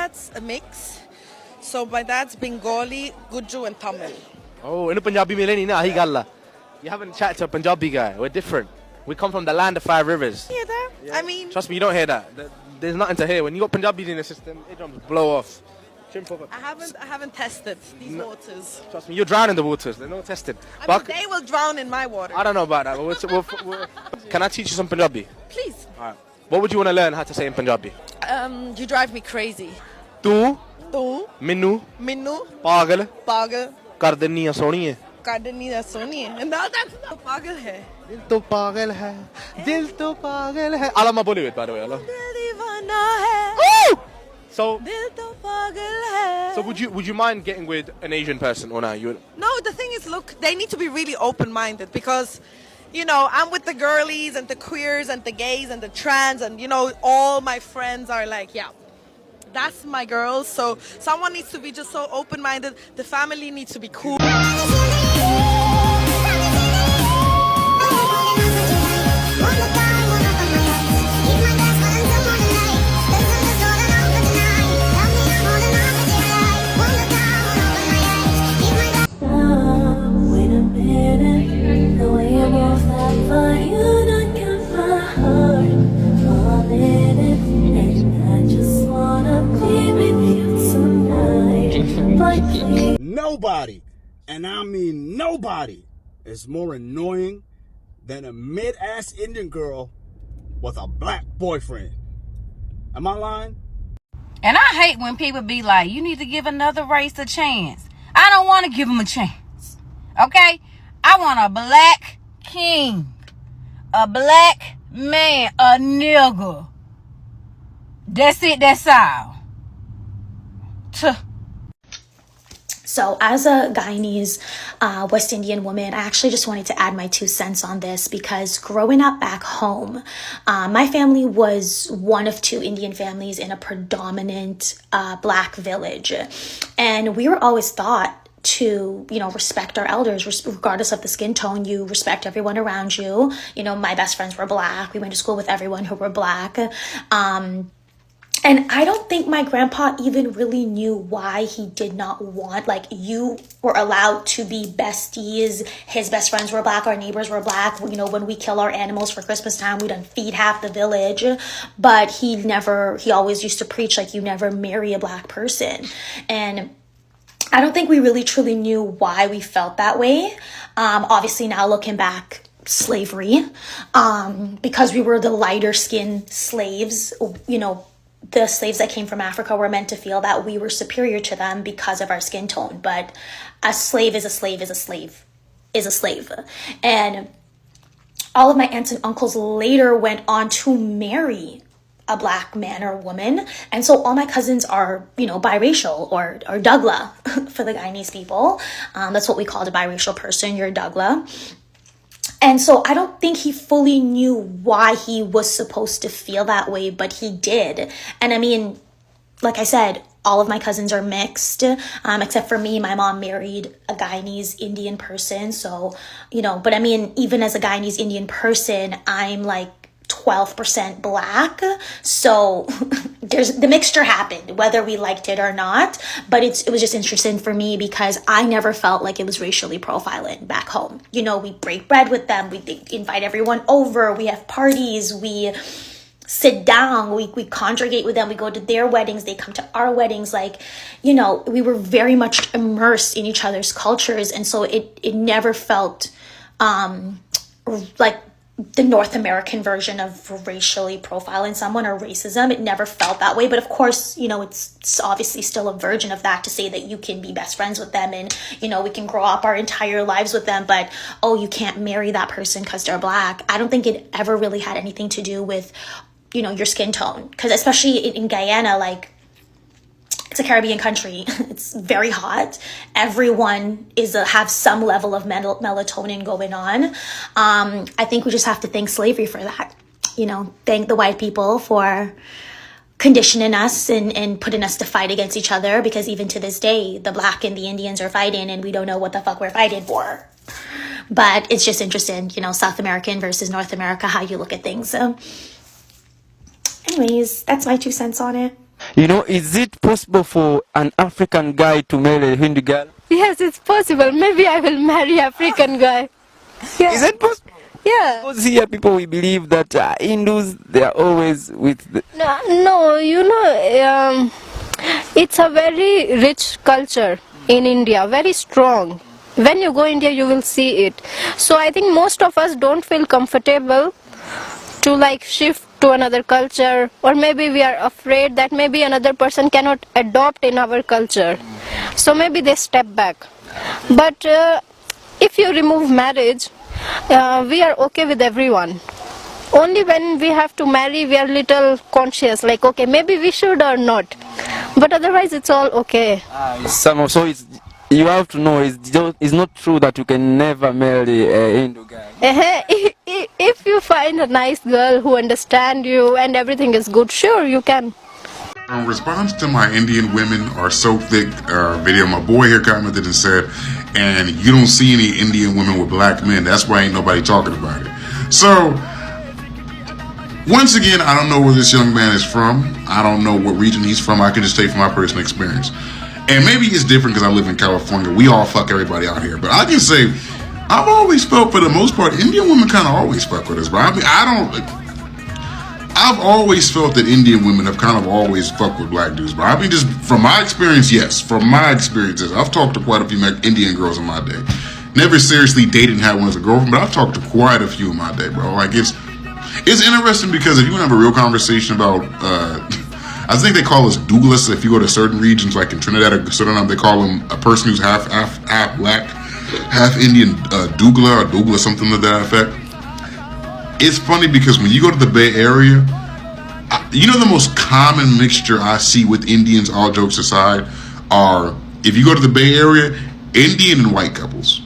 dad's a mix. So my dad's Bengali, Gujju and Tamil. Oh, in Punjabi mein nahi na, ahi galla. You haven't chatted to a Punjabi guy. We're different. We come from the land of 5 rivers. Hear that? Yeah. I mean, trust me, you don't hear that. There's nothing to hear. When you got Punjabis in the system, it drums blow off. I haven't tested these waters. Trust me, you're drowning in the waters. They're not tested. I mean, they will drown in my water. I don't know about that. Can I teach you some Punjabi? Please. All right. What would you want to learn how to say in Punjabi? You drive me crazy. Tu Minnu pagal pagal kar dinni soniye. Kadani da soni. And that's not pagal hai. Dil to pagal hai. Dil to pagal hai. Alama Bollywood, by the way. Dil deewana hai. So, Dil to pagal hai. So would you mind getting with an Asian person or not? No, the thing is, look, they need to be really open-minded because, you know, I'm with the girlies and the queers and the gays and the trans and, you know, all my friends are like, yeah, that's my girl. So someone needs to be just so open-minded. The family needs to be cool. Nobody, and I mean nobody, is more annoying than a mid-ass Indian girl with a black boyfriend. Am I lying? And I hate when people be like, you need to give another race a chance. I don't want to give them a chance. Okay? I want a black king. A black man. A nigga. That's it. That's all. So as a Guyanese West Indian woman, I actually just wanted to add my 2 cents on this because growing up back home, my family was one of 2 Indian families in a predominant black village. And we were always taught to, you know, respect our elders, regardless of the skin tone. You respect everyone around you. You know, my best friends were black. We went to school with everyone who were black. And I don't think my grandpa even really knew why he did not want, like, you were allowed to be besties. His best friends were black. Our neighbors were black. You know, when we kill our animals for Christmas time, we don't feed half the village. But he always used to preach, like, you never marry a black person. And I don't think we really truly knew why we felt that way. Obviously, now looking back, slavery, because we were the lighter skinned slaves, you know, the slaves that came from Africa were meant to feel that we were superior to them because of our skin tone. But a slave is a slave is a slave is a slave. And all of my aunts and uncles later went on to marry a black man or woman. And so all my cousins are, you know, biracial or Dougla for the Guyanese people. That's what we called a biracial person. You're a Dougla. And so I don't think he fully knew why he was supposed to feel that way, but he did. And I mean, like I said, all of my cousins are mixed, except for me. My mom married a Guyanese Indian person. So, you know, but I mean, even as a Guyanese Indian person, I'm like 12% black. So the mixture happened, whether we liked it or not. But it was just interesting for me because I never felt like it was racially profiling back home. You know, we break bread with them. We invite everyone over. We have parties. We sit down. We congregate with them. We go to their weddings. They come to our weddings. Like, you know, we were very much immersed in each other's cultures. And so it never felt like the North American version of racially profiling someone or racism. It never felt that way. But of course, you know, it's obviously still a version of that to say that you can be best friends with them and, you know, we can grow up our entire lives with them. But, oh, you can't marry that person because they're black. I don't think it ever really had anything to do with, you know, your skin tone. Because especially in Guyana, like, it's a Caribbean country. It's very hot. Everyone have some level of melatonin going on. I think we just have to thank slavery for that. You know, thank the white people for conditioning us and putting us to fight against each other. Because even to this day, the black and the Indians are fighting and we don't know what the fuck we're fighting for. But it's just interesting, you know, South American versus North America, how you look at things. So anyways, that's my 2 cents on it. You know, is it possible for an African guy to marry a Hindu girl? Yes, it's possible. Maybe I will marry African guy. Yeah. Is it possible? Yeah. Because here people we believe that Hindus, they are always with the... No, it's a very rich culture in India, very strong. When you go India, you will see it. So I think most of us don't feel comfortable to like shift to another culture, or maybe we are afraid that maybe another person cannot adopt in our culture. So maybe they step back. But if you remove marriage, we are okay with everyone. Only when we have to marry, we are little conscious, like, okay, maybe we should or not. But otherwise, it's all okay. So it's, you have to know, it's not true that you can never marry a Hindu guy. If you find a nice girl who understands you and everything is good, sure, you can. In response to my Indian women are so thick video, my boy here commented and said, and you don't see any Indian women with black men, that's why ain't nobody talking about it. So, once again, I don't know where this young man is from. I don't know what region he's from. I can just take from my personal experience. And maybe it's different because I live in California. We all fuck everybody out here. But I can say, I've always felt, for the most part, Indian women kind of always fuck with us, bro. I mean, I've always felt that Indian women have kind of always fucked with black dudes, bro. I mean, just from my experience, yes. From my experiences, I've talked to quite a few Indian girls in my day. Never seriously dated and had one as a girlfriend, but I've talked to quite a few in my day, bro. Like, it's interesting because if you want to have a real conversation about, I think they call us Douglas. If you go to certain regions, like in Trinidad or Suriname, they call them a person who's half black, half Indian, Dougla or Douglas, something to that effect. It's funny because when you go to the Bay Area, you know the most common mixture I see with Indians, all jokes aside, are, if you go to the Bay Area, Indian and white couples.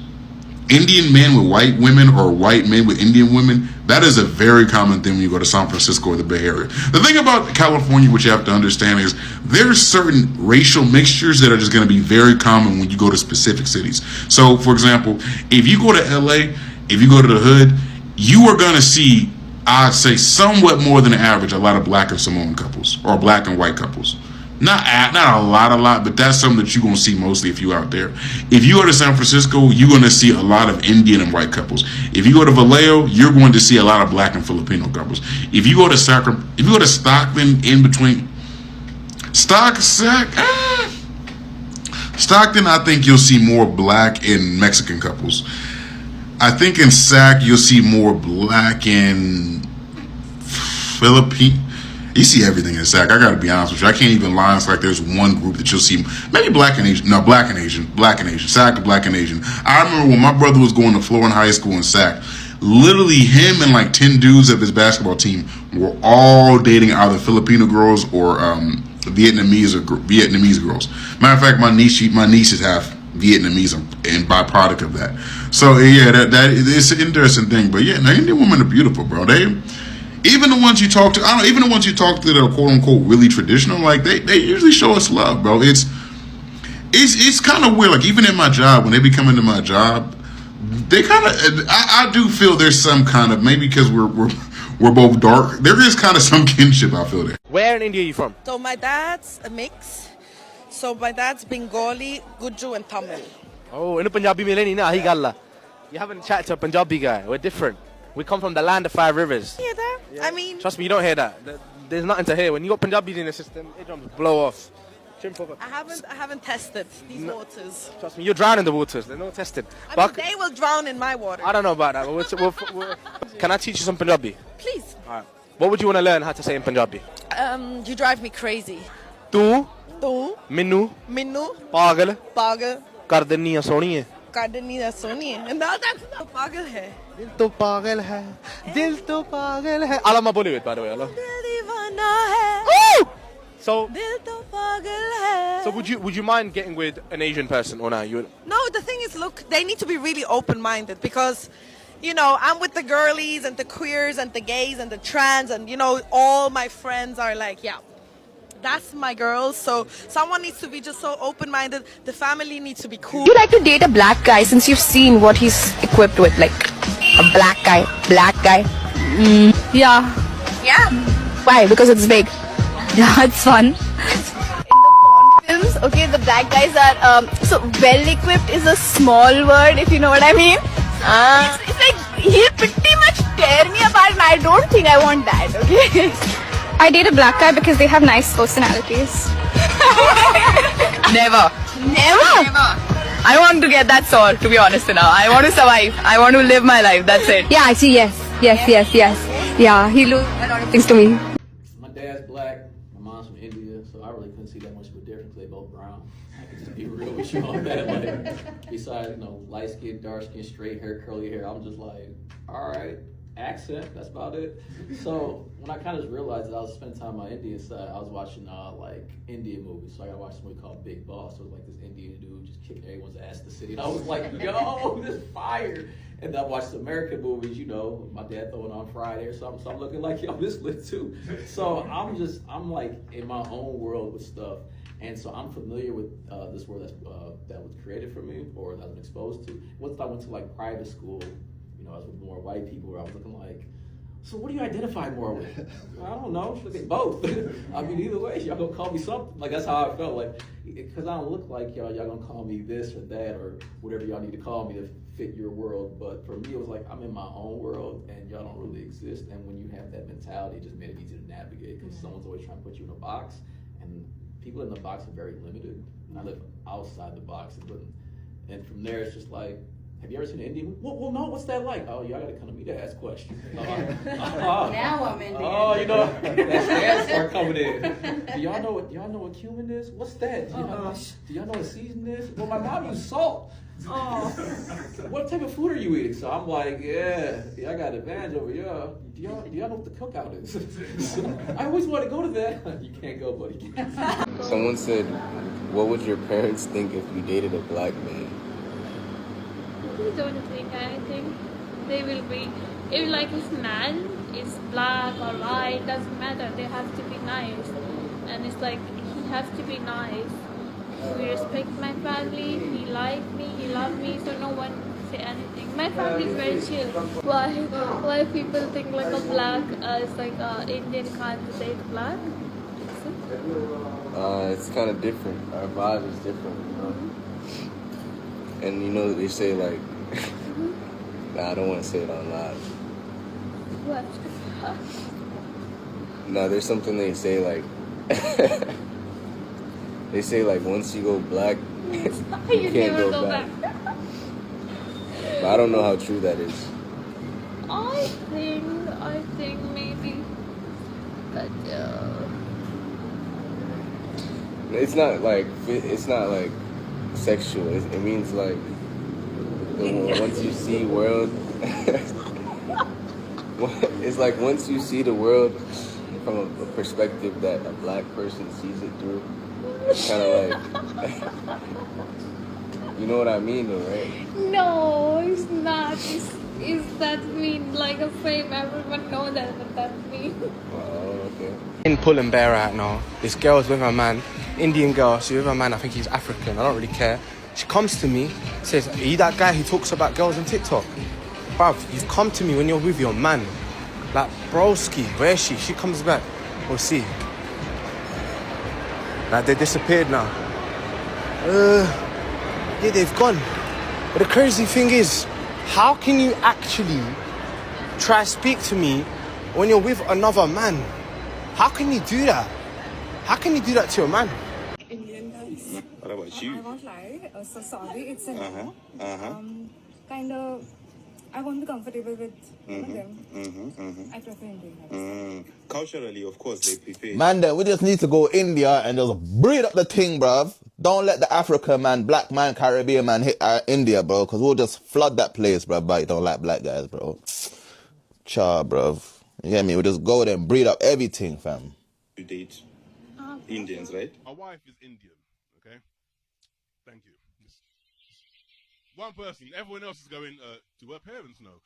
Indian men with white women or white men with Indian women, that is a very common thing when you go to San Francisco or the Bay Area. The thing about California, which you have to understand, is there's certain racial mixtures that are just going to be very common when you go to specific cities. So, for example, if you go to LA, if you go to the hood, you are going to see, I'd say somewhat more than average, a lot of black and Samoan couples or black and white couples. Not a lot, but that's something that you're going to see mostly if you're out there. If you go to San Francisco, you're going to see a lot of Indian and white couples. If you go to Vallejo, you're going to see a lot of black and Filipino couples. If you go to Stockton, in between Stockton, I think you'll see more black and Mexican couples. I think in Sac, you'll see more black and Filipino. You see everything in Sac. I got to be honest with you. I can't even lie. It's like there's one group that you'll see. Maybe black and Asian. No, black and Asian. Sac, black and Asian. I remember when my brother was going to Florida High School in Sac, literally him and like 10 dudes of his basketball team were all dating either Filipino girls or Vietnamese girls. Matter of fact, my niece is half Vietnamese and byproduct of that. So yeah, that it's an interesting thing. But yeah, now Indian women are beautiful, bro. Even the ones you talk to, even the ones you talk to that are quote unquote really traditional, like they usually show us love, bro. It's kind of weird. Like even in my job, when they be coming to my job, they kind of, I do feel there's some kind of, maybe because we're both dark, there is kind of some kinship. I feel there. Where in India are you from? So my dad's a mix. So my dad's Bengali, Guju and Tamil. Oh, in Punjabi mein nahi na, ahi gall hai. You haven't chatted to a Punjabi guy. We're different. We come from the land of 5 rivers. Hear that? Yeah. I mean, trust me, you don't hear that. There's nothing to hear. When you got Punjabis in the system, it drums blow off. I haven't tested these waters. Trust me, you're drowning in the waters. There's no testing. I mean, they will drown in my water. I don't know about that. But can I teach you some Punjabi? Please. All right. What would you want to learn how to say in Punjabi? You drive me crazy. Tu Minnu pagal Pagal kar denni hai soniye. Kadani da soni hai. No, that's not pagal hai. Dil to pagal hai. Dil to pagal hai. Alama Bollywood, by the way. Dil deewana hai. So, Dil to pagal hai. so would you mind getting with an Asian person or not? No, the thing is, look, they need to be really open-minded because, you know, I'm with the girlies and the queers and the gays and the trans and, you know, all my friends are like, yeah, that's my girl. So someone needs to be just so open-minded. The family needs to be cool. Would you like to date a black guy since you've seen what he's equipped with? Like a black guy? Yeah. Yeah. Why? Because it's big. Yeah, it's fun. black guys are so well equipped is a small word, if you know what I mean. It's like he'll pretty much tear me apart, and I don't think I want that. Okay. I date a black guy because they have nice personalities. Never. I want to get that soul, to be honest now. I want to survive. I want to live my life. That's it. Yeah, actually, yes. Yeah, he loses a lot of things to me. My dad's black, my mom's from India, so I really couldn't see that much of a difference. They both brown. I can just be real with you on that. Like, besides, light skin, dark skin, straight hair, curly hair, I'm just like, all right, accent, that's about it. So when I kind of just realized that I was spending time on my Indian side, I was watching like Indian movies. So I got to watch this movie called Big Boss. So it was like this Indian dude just kicking everyone's ass in the city. And I was like, yo, this fire. And then I watched American movies, my dad throwing on Friday or something. So I'm looking like, yo, this lit too. So I'm like in my own world with stuff. And so I'm familiar with this world that was created for me or that I've been exposed to. Once I went to like private school, I was with more white people where I was looking like, so what do you identify more with? I don't know, look at both. I mean, either way, y'all gonna call me something. Like, that's how I felt, like, because I don't look like y'all gonna call me this or that or whatever y'all need to call me to fit your world. But for me, it was like, I'm in my own world and y'all don't really exist. And when you have that mentality, it just made it easy to navigate because someone's always trying to put you in a box. And people in the box are very limited. And I live outside the box. And from there, it's just like, have you ever seen an Indian movie? Well, no, what's that like? Oh, y'all gotta come to me to ask questions. Now I'm Indian. Oh, that's the answer coming in. Do y'all know what cumin is? What's that? Do y'all know what season is? Well, my mom used salt. Oh, what type of food are you eating? So I'm like, yeah, I got an advantage over y'all. Do y'all know what the cookout is? I always want to go to that. You can't go, buddy. Someone said, what would your parents think if you dated a black man? They don't think anything. They will be, if like his man is black or white, doesn't matter. They have to be nice. And it's like, he has to be nice. We respect my family, he liked me, he loved me, so no one say anything. My family is very chill. Why people think like a black is like Indian can't date black? It's kind of different. Our vibe is different, And they say like, nah, I don't want to say it on live. What? No, there's something they say like, they say like once you go black, you can't go back. But I don't know how true that is. I think maybe, but It's not like sexual. It means like once you see world. It's like once you see the world from a perspective that a black person sees it through. It's kind of like, you know what I mean, though, right? no, it's not. Is that mean like a frame? Everyone know that, but that mean. Oh, okay. In pulling bear out now. This girl's with her man, Indian girl. She's with her man. I think he's African. I don't really care. She comes to me, says, "Are you that guy who talks about girls on TikTok?" Bruv, you've come to me when you're with your man. Like, broski, where is she? She comes back. We'll see. Like, they disappeared now. Yeah, they've gone. But the crazy thing is, how can you actually try to speak to me when you're with another man? How can you do that? How can you do that to a man? Indian guys. What about you? I won't lie. So sorry, it's a no. Kind of, I won't be comfortable with them. I prefer Indian guys. Culturally, of course, they prefer. Man, then we just need to go India and just breed up the thing, bruv. Don't let the African man, black man, Caribbean man hit India, bro, because we'll just flood that place, bruv. But you don't like black guys, bro. Cha, bruv. You hear me? We'll just go there and breed up everything, fam. You date Indians, right? My wife is Indian, okay? Thank you. One person, everyone else is going, do her parents know?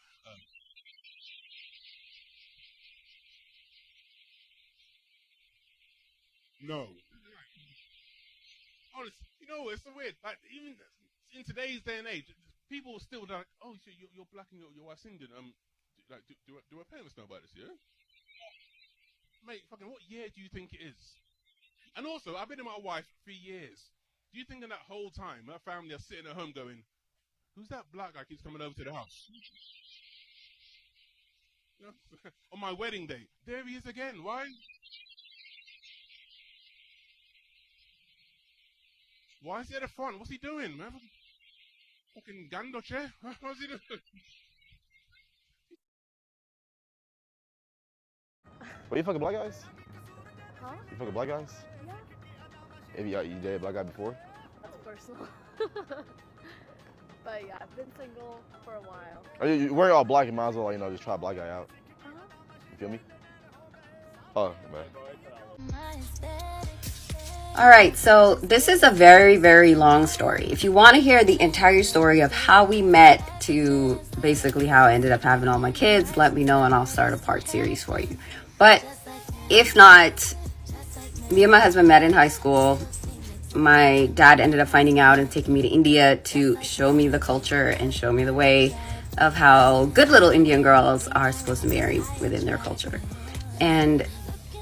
No. Honestly, it's so weird. Like, even in today's day and age, people still like, oh, so you're black and your wife's Indian. Do her parents know about this, yeah? Mate, fucking what year do you think it is? And also, I've been with my wife 3 years. Do you think in that whole time, her family are sitting at home going, who's that black guy keeps coming over to the house? You know, on my wedding day, there he is again. Why? Why is he at the front? What's he doing, man? Fucking gandoche? What's he doing? What, you fucking black guys? Huh? You fucking black guys? Yeah. You dated a black guy before? That's personal. But yeah, I've been single for a while. We're all black, you might as well, you know, just try a black guy out. You feel me? Oh, man. All right, so this is a very, very long story. If you want to hear the entire story of how we met to basically how I ended up having all my kids, let me know and I'll start a part series for you. But if not, me and my husband met in high school. My dad ended up finding out and taking me to India to show me the culture and show me the way of how good little Indian girls are supposed to marry within their culture. And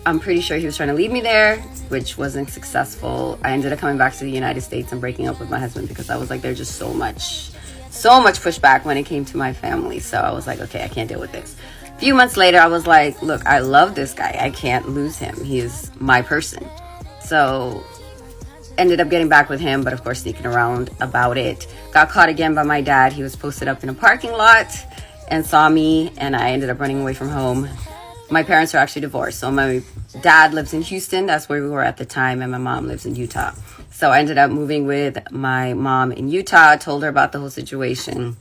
I'm pretty sure he was trying to leave me there, which wasn't successful. I ended up coming back to the United States and breaking up with my husband because I was like, there's just so much pushback when it came to my family. So I was like, okay, I can't deal with this. A few months later, I was like, look, I love this guy. I can't lose him. He is my person. So ended up getting back with him, but of course sneaking around about it. Got caught again by my dad. He was posted up in a parking lot and saw me, and I ended up running away from home. My parents are actually divorced. So my dad lives in Houston. That's where we were at the time. And my mom lives in Utah. So I ended up moving with my mom in Utah. Told her about the whole situation.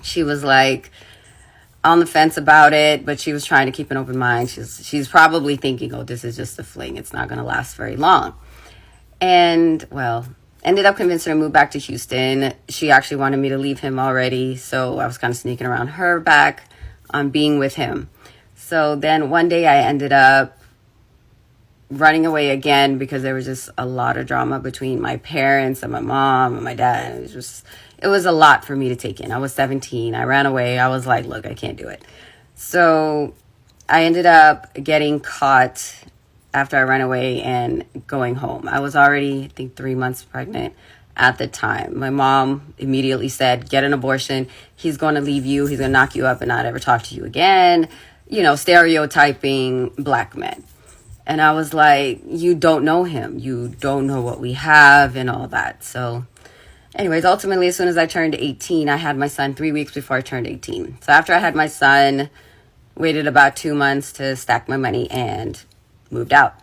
She was like on the fence about it, but she was trying to keep an open mind. She's probably thinking, oh, this is just a fling. It's not going to last very long. And, well, ended up convincing her to move back to Houston. She actually wanted me to leave him already. So I was kind of sneaking around her back on being with him. So then one day I ended up running away again because there was just a lot of drama between my parents and my mom and my dad. And it was a lot for me to take in. I was 17. I ran away. I was like, look, I can't do it. So I ended up getting caught after I ran away and going home. I was already, I think, 3 months pregnant at the time. My mom immediately said, get an abortion. He's going to leave you. He's going to knock you up and not ever talk to you again. You know, stereotyping black men. And I was like, you don't know him. You don't know what we have and all that. So anyways, ultimately, as soon as I turned 18, I had my son 3 weeks before I turned 18. So after I had my son, waited about 2 months to stack my money and moved out.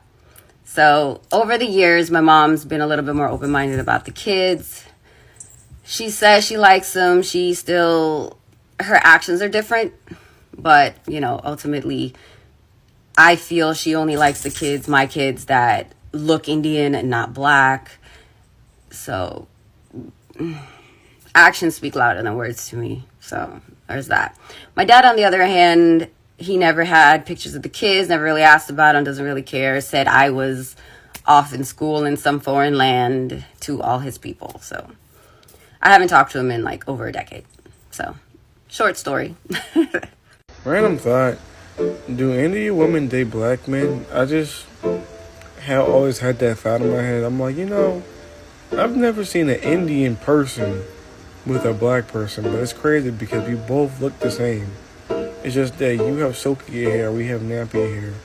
So over the years, my mom's been a little bit more open-minded about the kids. She says she likes them. Her actions are different. But, you know, ultimately, I feel she only likes the kids, my kids, that look Indian and not black. So actions speak louder than words to me. So there's that. My dad, on the other hand, he never had pictures of the kids, never really asked about them, doesn't really care, said I was off in school in some foreign land to all his people. So I haven't talked to him in like over a decade. So short story. Random thought. Do Indian women date black men? I just have always had that thought in my head. I'm like, you know, I've never seen an Indian person with a black person, but it's crazy because we both look the same. It's just that you have silky hair, we have nappy hair.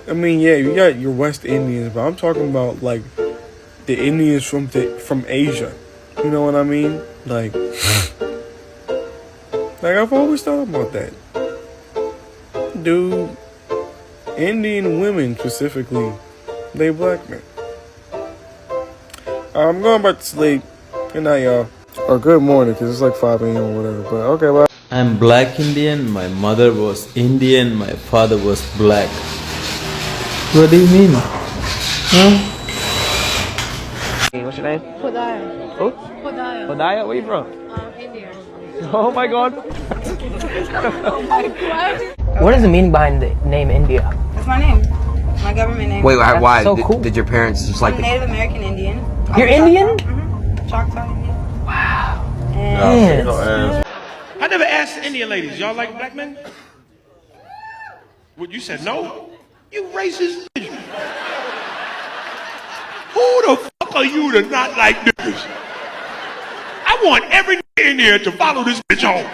I mean, yeah, you got your West Indians, but I'm talking about like the Indians from Asia. You know what I mean? Like I've always thought about that. Do Indian women specifically date black men? I'm going back to sleep. Good night, y'all. Or good morning, because it's like 5 a.m. or whatever. But okay, bye. I'm black Indian. My mother was Indian. My father was black. What do you mean? Huh? What's your name? Hodaya. Who? Hodaya. Hodaya? Where you from? India. Oh my god. Oh my god. What is the meaning behind the name India? That's my name. My government name. Wait, That's why? so cool. Did your parents just like I'm Native American Indian. You're Indian? Mm-hmm. Choctaw Indian. Wow. And I never asked Indian ladies, y'all like black men? What, you said no? You racist. Who the fuck fuck are you to not like niggas? I want every nigga in here to follow this bitch home.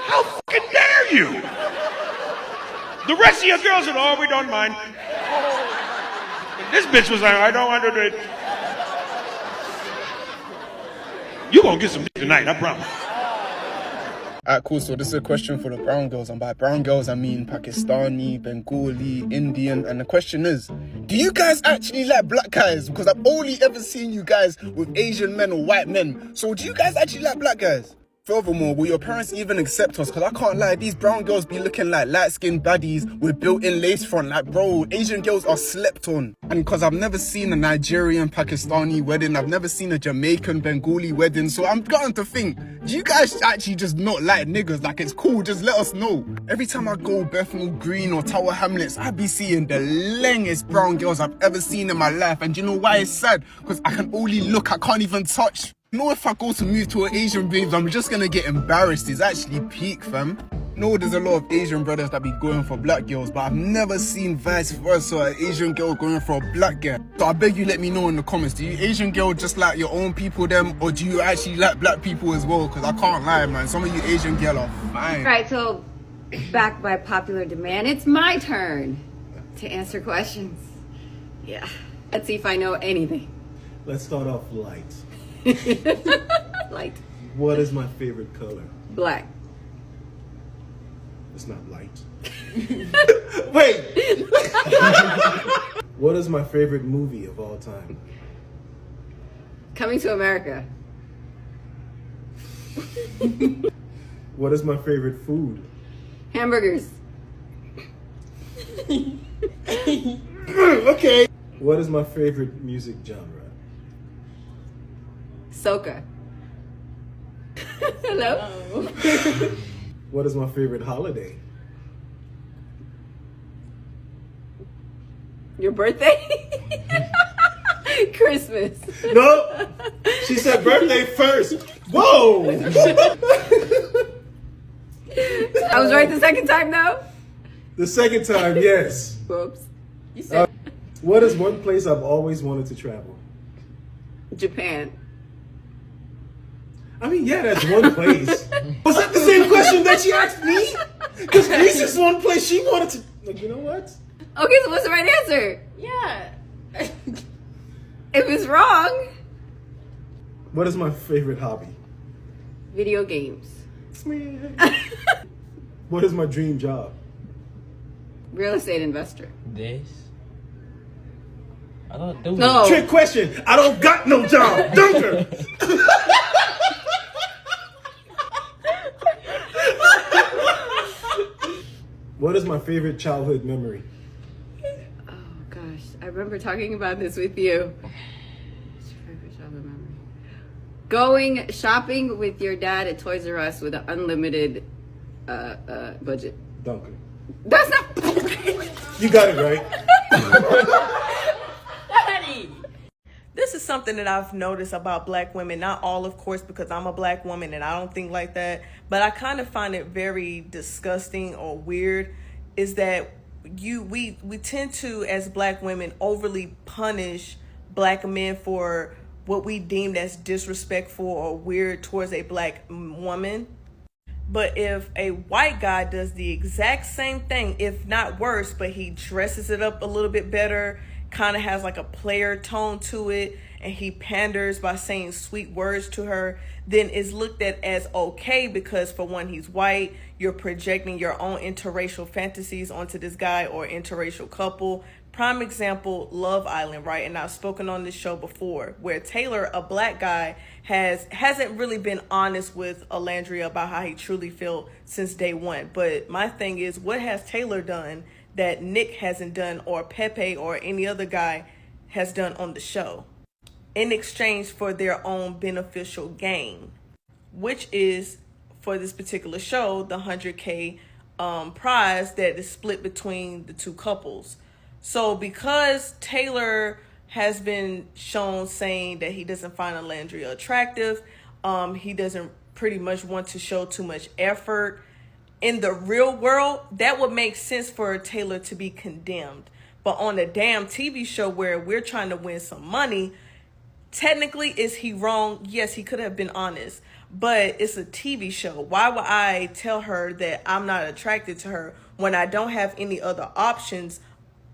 How fucking dare you? The rest of your girls said, oh, we don't mind. This bitch was like, I don't want to do it. You gonna get some dick tonight, I promise. Alright, cool. So this is a question for the brown girls, and by brown girls I mean Pakistani, Bengali, Indian. And the question is, do you guys actually like black guys? Because I've only ever seen you guys with Asian men or white men. So do you guys actually like black guys? Furthermore, will your parents even accept us? Because I can't lie, these brown girls be looking like light-skinned baddies with built-in lace front. Like, bro, Asian girls are slept on. And because I've never seen a Nigerian Pakistani wedding, I've never seen a Jamaican Bengali wedding, so I'm starting to think, do you guys actually just not like niggas? Like, it's cool, just let us know. Every time I go Bethnal Green or Tower Hamlets, I be seeing the longest brown girls I've ever seen in my life. And you know why it's sad? Because I can only look, I can't even touch. No, if I go to move to an Asian babes, I'm just gonna get embarrassed. It's actually peak, fam. No, there's a lot of Asian brothers that be going for black girls, but I've never seen vice versa, an Asian girl going for a black girl. So I beg you let me know in the comments, do you Asian girl just like your own people them, or do you actually like black people as well? Because I can't lie, man, some of you Asian girl are fine. Alright, so back by popular demand, it's my turn to answer questions. Yeah, let's see if I know anything. Let's start off light. Light. What is my favorite color? Black. It's not light. Wait! What is my favorite movie of all time? Coming to America. What is my favorite food? Hamburgers. Okay. What is my favorite music genre? Soca. Hello? What is my favorite holiday? Your birthday? Christmas. No! She said birthday first. Whoa! I was right the second time though? The second time, yes. Whoops. You said what is one place I've always wanted to travel? Japan. I mean, yeah, that's one place. Was that the same question that she asked me? Because Greece is one place she wanted to... Like, you know what? Okay, so what's the right answer? Yeah. If it's wrong... What is my favorite hobby? Video games. What is my dream job? Real estate investor. This? I don't do No. Trick question. I don't got no job. Dunker. What is my favorite childhood memory? Oh gosh, I remember talking about this with you. What's your favorite childhood memory? Going shopping with your dad at Toys R Us with an unlimited budget. Dunker. That's not. You got it right. This is something that I've noticed about black women, not all of course because I'm a black woman and I don't think like that, but I kind of find it very disgusting or weird is that we tend to as black women overly punish black men for what we deemed as disrespectful or weird towards a black woman. But if a white guy does the exact same thing, if not worse, but he dresses it up a little bit better, kind of has like a player tone to it, and he panders by saying sweet words to her, then is looked at as okay because for one, he's white, you're projecting your own interracial fantasies onto this guy or interracial couple. Prime example, Love Island, right? And I've spoken on this show before where Taylor, a black guy, hasn't really been honest with Alandria about how he truly felt since day one. But my thing is, what has Taylor done that Nick hasn't done or Pepe or any other guy has done on the show in exchange for their own beneficial gain, which is for this particular show, the 100K prize that is split between the two couples. So because Taylor has been shown saying that he doesn't find Alandria attractive, he doesn't pretty much want to show too much effort, in the real world, that would make sense for Taylor to be condemned. But But on a damn TV show where we're trying to win some money, technically, is he wrong? Yes, he could have been honest, but it's a TV show. Why would I tell her that I'm not attracted to her when I don't have any other options?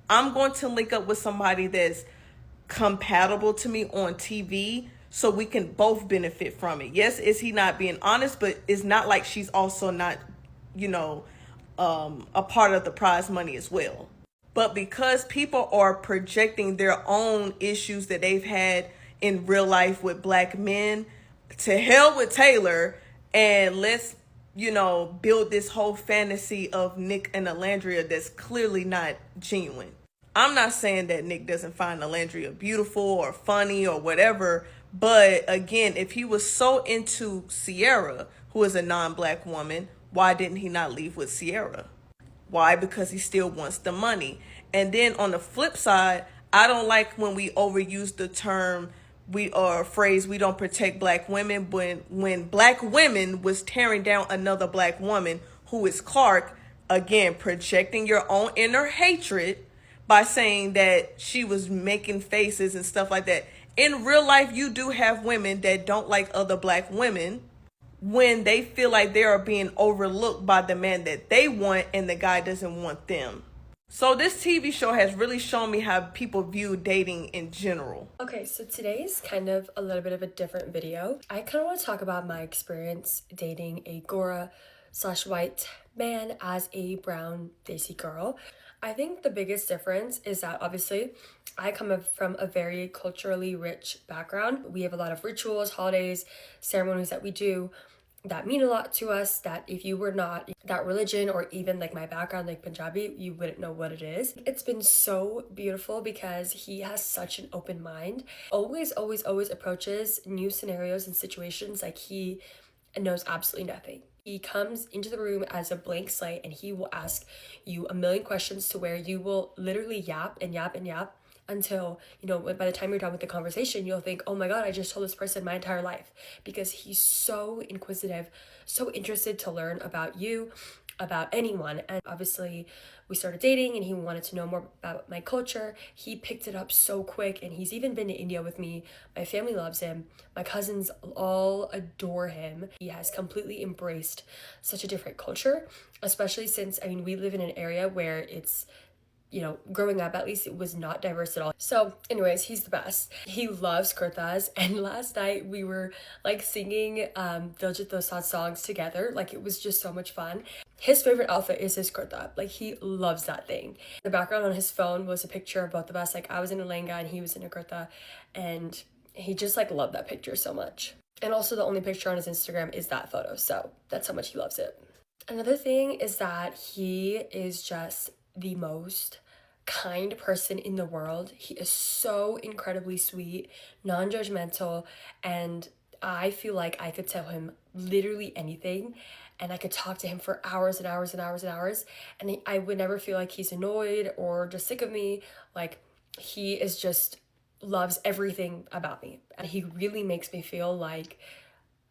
I'm going to link up with somebody that's compatible to me on TV so we can both benefit from it. Yes, is he not being honest, but it's not like she's also not, a part of the prize money as well. But because people are projecting their own issues that they've had in real life with black men, to hell with Taylor, and let's, build this whole fantasy of Nick and Alandria that's clearly not genuine. I'm not saying that Nick doesn't find Alandria beautiful or funny or whatever, but again, if he was so into Sierra, who is a non-black woman, why didn't he not leave with Sierra? Why? Because he still wants the money. And then on the flip side, I don't like when we overuse the term phrase, we don't protect black women, when black women was tearing down another black woman who is Clark, again, projecting your own inner hatred by saying that she was making faces and stuff like that. In real life, you do have women that don't like other black women when they feel like they are being overlooked by the man that they want and the guy doesn't want them. So this TV show has really shown me how people view dating in general. Okay, so today's kind of a little bit of a different video. I kind of want to talk about my experience dating a Gora/white man as a brown Desi girl. I think the biggest difference is that obviously I come from a very culturally rich background. We have a lot of rituals, holidays, ceremonies that we do that mean a lot to us, that if you were not that religion or even like my background, like Punjabi, you wouldn't know what it is. It's been so beautiful because he has such an open mind. Always approaches new scenarios and situations like he knows absolutely nothing. He comes into the room as a blank slate and he will ask you a million questions to where you will literally yap and yap and yap until, by the time you're done with the conversation, you'll think, oh my God, I just told this person my entire life, because he's so inquisitive, so interested to learn about you, about anyone. And obviously we started dating and he wanted to know more about my culture. He picked it up so quick, and he's even been to India with me. My family loves him. My cousins all adore him. He has completely embraced such a different culture, especially since, we live in an area where it's, growing up, at least, it was not diverse at all. So anyways, he's the best. He loves kurtas, and last night we were like singing Diljit Dosanjh songs together. Like, it was just so much fun. His favorite outfit is his kurta. Like, he loves that thing. The background on his phone was a picture of both of us. Like, I was in a lehenga and he was in a kurta, and he just like loved that picture so much. And also the only picture on his Instagram is that photo, so that's how much he loves it. Another thing is that he is just the most kind person in the world. He is so incredibly sweet, non-judgmental, and I feel like I could tell him literally anything and I could talk to him for hours and hours and hours and hours, and I would never feel like he's annoyed or just sick of me. Like, he is just loves everything about me, and he really makes me feel like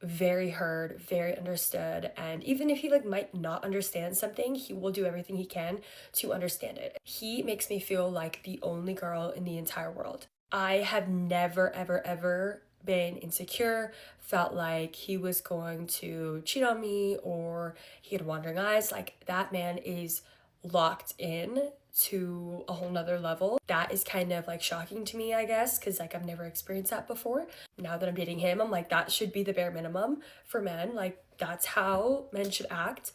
very heard, very understood. And even if he might not understand something, he will do everything he can to understand it. He makes me feel like the only girl in the entire world. I have never ever been insecure, felt like he was going to cheat on me or he had wandering eyes. Like, that man is locked in to a whole nother level. That is kind of shocking to me, I guess, because I've never experienced that before. Now that I'm dating him, I'm like, that should be the bare minimum for men. Like, that's how men should act,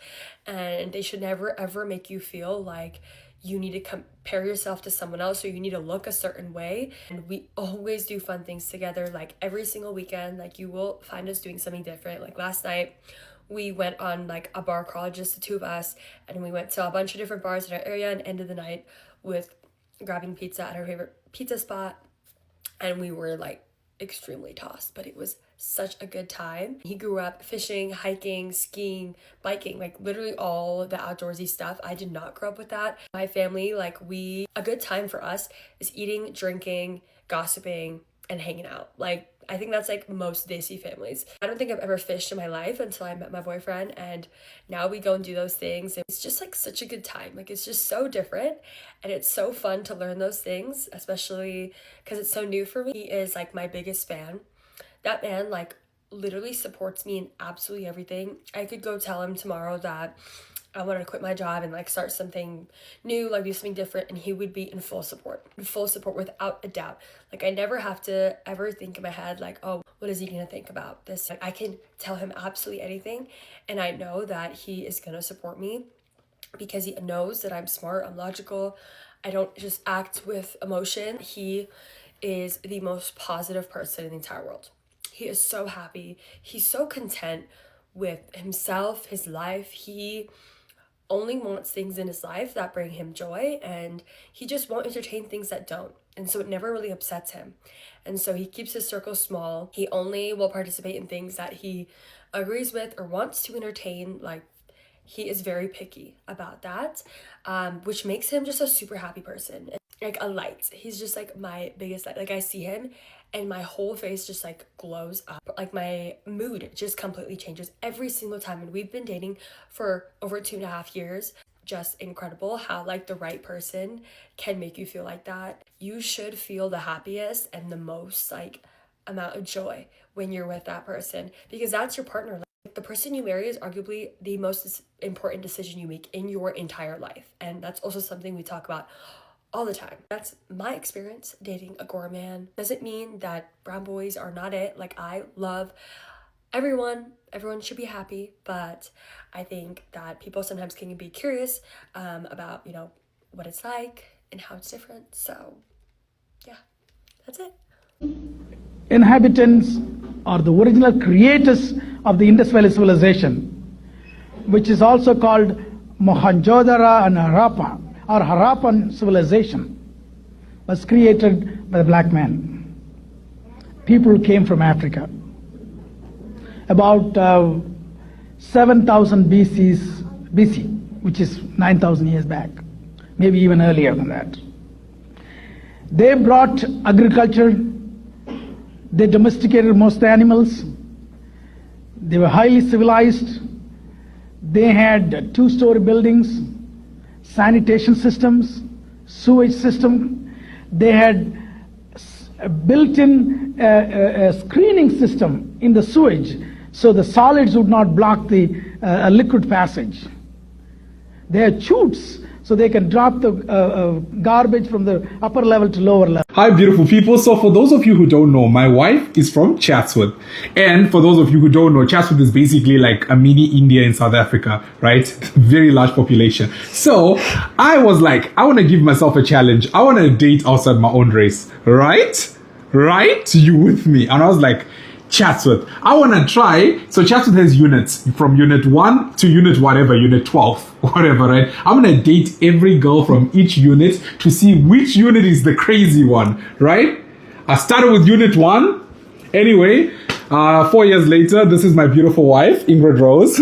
and they should never ever make you feel like you need to compare yourself to someone else or you need to look a certain way. And we always do fun things together. Like, every single weekend, you will find us doing something different. Like, last night we went on a bar crawl, just the two of us, and we went to a bunch of different bars in our area and ended the night with grabbing pizza at our favorite pizza spot. And we were extremely tossed, but it was such a good time. He grew up fishing, hiking, skiing, biking, literally all the outdoorsy stuff. I did not grow up with that. My family, a good time for us is eating, drinking, gossiping, and hanging out. I think that's like most Desi families. I don't think I've ever fished in my life until I met my boyfriend, and now we go and do those things. It's just like such a good time. Like it's just so different, and it's so fun to learn those things, especially because it's so new for me. He is like my biggest fan. That man like literally supports me in absolutely everything. I could go tell him tomorrow that I wanted to quit my job and like start something new, like do something different, and he would be in full support without a doubt. Like I never have to ever think in my head like, oh, what is he gonna think about this? Like I can tell him absolutely anything, and I know that he is gonna support me because he knows that I'm smart, I'm logical, I don't just act with emotion. He is the most positive person in the entire world. He is so happy, he's so content with himself, his life. He only wants things in his life that bring him joy, and he just won't entertain things that don't. And so it never really upsets him. And so he keeps his circle small. He only will participate in things that he agrees with or wants to entertain. Like he is very picky about that, which makes him just a super happy person. Like a light. He's just like my biggest light. Like I see him and my whole face just like glows up. Like my mood just completely changes every single time. And we've been dating for over 2.5 years. Just incredible how like the right person can make you feel like that. You should feel the happiest and the most like amount of joy when you're with that person, because that's your partner. Like, the person you marry is arguably the most important decision you make in your entire life. And that's also something we talk about all the time. That's my experience dating a Gora man. Doesn't mean that brown boys are not it. Like I love everyone should be happy, but I think that people sometimes can be curious about, you know, what it's like and how it's different. So yeah, that's it. Inhabitants are the original creators of the Indus Valley civilization, which is also called Mohenjo-daro and Harappa, or Harappan civilization, was created by the black man. People came from Africa. About 7,000 BC, which is 9,000 years back, maybe even earlier than that. They brought agriculture, they domesticated most of the animals, they were highly civilized, they had 2-story buildings, sanitation systems, sewage system, they had a built-in screening system in the sewage so the solids would not block the liquid passage. They had chutes so they can drop the garbage from the upper level to lower level. Hi beautiful people, so for those of you who don't know, my wife is from Chatsworth, and for those of you who don't know, Chatsworth is basically like a mini India in South Africa, right? Very large population. So I was like, I want to give myself a challenge. I want to date outside my own race, right? You with me? And I was like, Chatsworth, I want to try. So Chatsworth has units from unit 1 to unit whatever, unit 12, whatever, right? I'm going to date every girl from each unit to see which unit is the crazy one, right? I started with unit 1. Anyway, 4 years later, this is my beautiful wife, Ingrid Rose.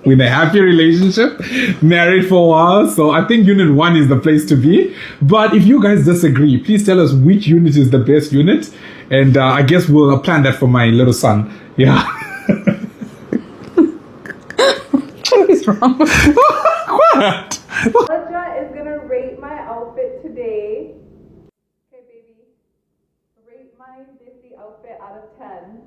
With a happy relationship, married for a while. So I think unit 1 is the place to be. But if you guys disagree, please tell us which unit is the best unit. And I guess we'll plan that for my little son. Yeah. What is wrong with you? What? Audra is gonna rate my outfit today. Okay, baby. Rate my Disney outfit out of 10.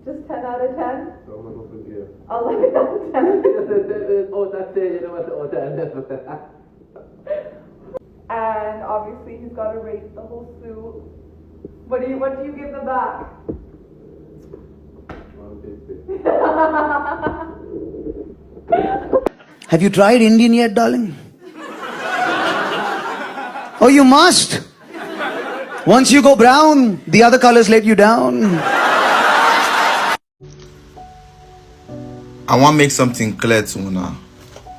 Just 10 out of 10? 11 out of 10. And obviously he's got to rate the whole suit. What do you give the back? Have you tried Indian yet, darling? Oh, you must. Once you go brown, the other colors let you down. I want to make something clear to una.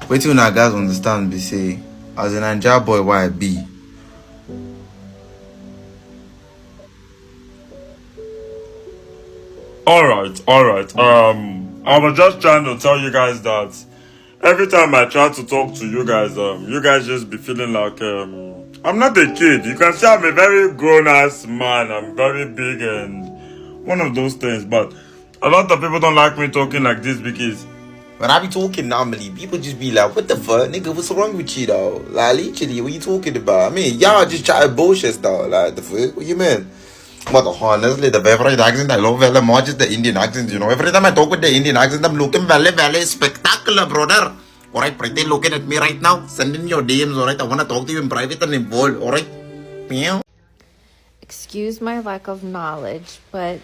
Wait till una guys understand be say, as a Nigeria boy, why I be. Alright. I was just trying to tell you guys that every time I try to talk to you guys just be feeling like I'm not a kid. You can see I'm a very grown ass man. I'm very big and one of those things. But a lot of people don't like me talking like this because when I be talking normally, people just be like, what the fuck, nigga, what's wrong with you, though? Like, literally, what you talking about? I mean, y'all just try to bullshit, though. Like, the fuck, what you mean? But honestly, the favorite accent I love very much is the Indian accent, you know. Every time I talk with the Indian accent, I'm looking very spectacular, brother. Alright, pretty looking at me right now. Send in your DMs, alright? I want to talk to you in private and involved, alright? Meow. Excuse my lack of knowledge, but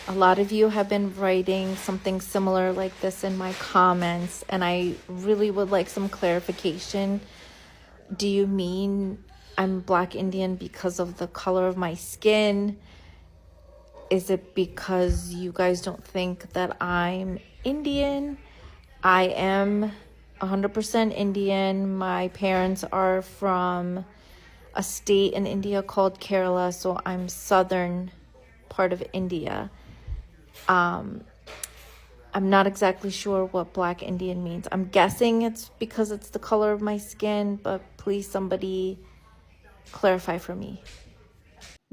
a lot of you have been writing something similar like this in my comments, and I really would like some clarification. Do you mean I'm Black Indian because of the color of my skin? Is it because you guys don't think that I'm Indian? I am 100% Indian. My parents are from a state in India called Kerala, so I'm southern part of India. I'm not exactly sure what Black Indian means. I'm guessing it's because it's the color of my skin, but please somebody clarify for me.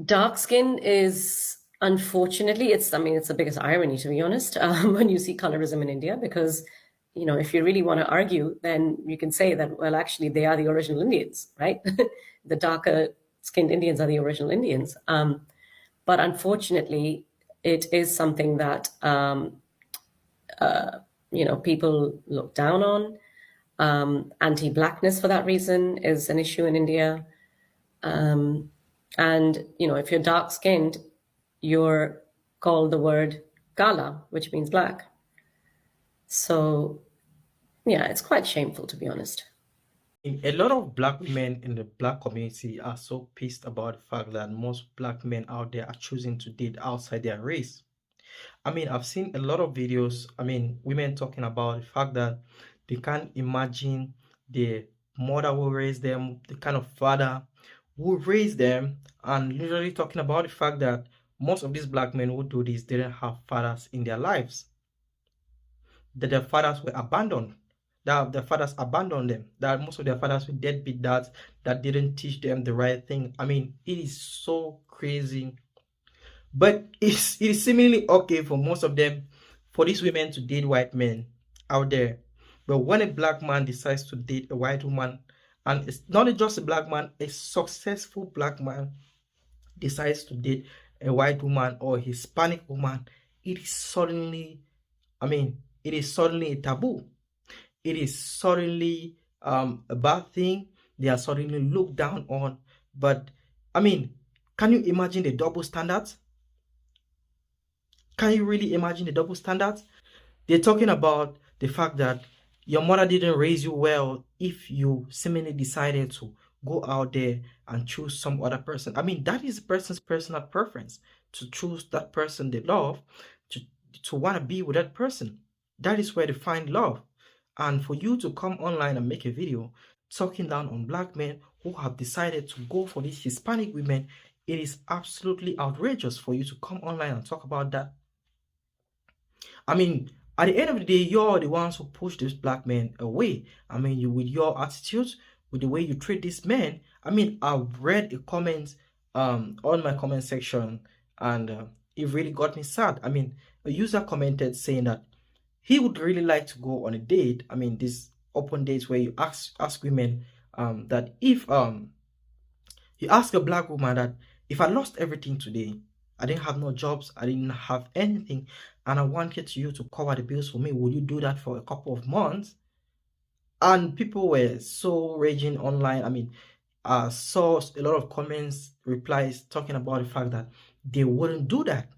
Dark skin is, unfortunately, it's the biggest irony, to be honest, when you see colorism in India, because, you know, if you really want to argue, then you can say that, well, actually, they are the original Indians, right? The darker skinned Indians are the original Indians. But unfortunately, it is something that, people look down on. Anti-Blackness, for that reason, is an issue in India. And, you know, if you're dark skinned, you're called the word Kala, which means black. So, yeah, it's quite shameful, to be honest. A lot of Black women in the Black community are so pissed about the fact that most Black men out there are choosing to date outside their race. I mean, I've seen a lot of videos, women talking about the fact that they can't imagine the mother who raised them, the kind of father who raised them, and literally talking about the fact that most of these Black men who do this didn't have fathers in their lives, that their fathers were abandoned, that their fathers abandoned them, that most of their fathers were deadbeat dads that didn't teach them the right thing. I mean, it is so crazy. But it is seemingly okay for most of them, for these women to date white men out there. But when a Black man decides to date a white woman, and it's not just a Black man, a successful Black man decides to date a white woman or a Hispanic woman, it is suddenly a taboo. It is suddenly a bad thing. They are suddenly looked down on. But can you imagine the double standards? Can you really imagine the double standards? They're talking about the fact that your mother didn't raise you well if you seemingly decided to go out there and choose some other person. That is a person's personal preference to choose that person they love, to want to be with that person. That is where they find love. And for you to come online and make a video talking down on Black men who have decided to go for these Hispanic women, it is absolutely outrageous for you to come online and talk about that. At the end of the day, you're the ones who push these Black men away. You, with your attitudes, with the way you treat these men. I've read a comment on my comment section, and it really got me sad. A user commented saying that he would really like to go on a date. These open dates where you ask women that if you ask a Black woman that if I lost everything today, I didn't have no jobs, I didn't have anything, and I wanted you to cover the bills for me, would you do that for a couple of months? And people were so raging online. I saw a lot of comments, replies talking about the fact that they wouldn't do that.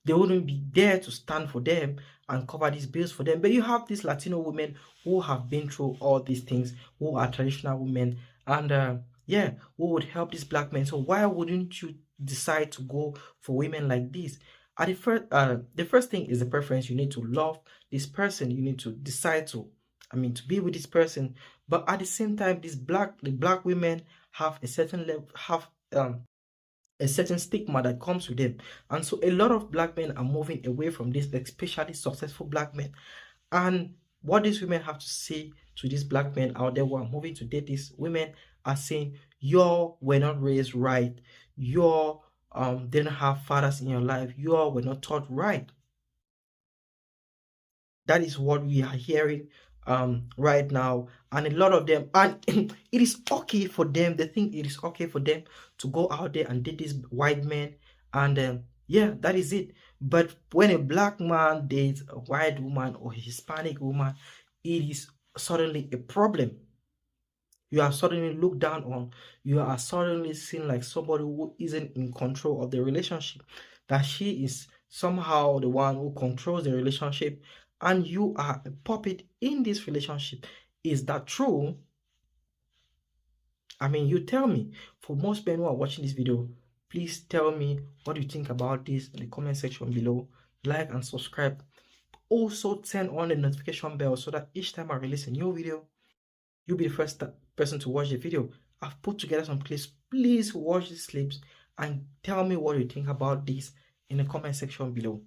They wouldn't be there to stand for them and cover these bills for them. But you have these Latino women who have been through all these things, who are traditional women, and who would help these Black men. So why wouldn't you decide to go for women like this? The first thing is the preference. You need to love this person. You need to decide to be with this person. But at the same time, the Black women have a certain level, a certain stigma that comes with them. And so a lot of Black men are moving away from this, especially successful Black men. And what these women have to say to these black men out there who are moving to date these women are saying, y'all were not raised right, y'all didn't have fathers in your life, y'all were not taught right. That is what we are hearing right now, and a lot of them, and it is okay for them, they think it is okay for them to go out there and date these white men, and yeah, that is it. But when a black man dates a white woman or a Hispanic woman, it is suddenly a problem. You are suddenly looked down on. You are suddenly seen like somebody who isn't in control of the relationship, that she is somehow the one who controls the relationship, and you are a puppet in this relationship. Is that true? I mean, you tell me. For most men who are watching this video, please tell me what you think about this in the comment section below. Like and subscribe. Also turn on the notification bell so that each time I release a new video, you'll be the first person to watch the video. I've put together some clips. Please watch these clips and tell me what you think about this in the comment section below.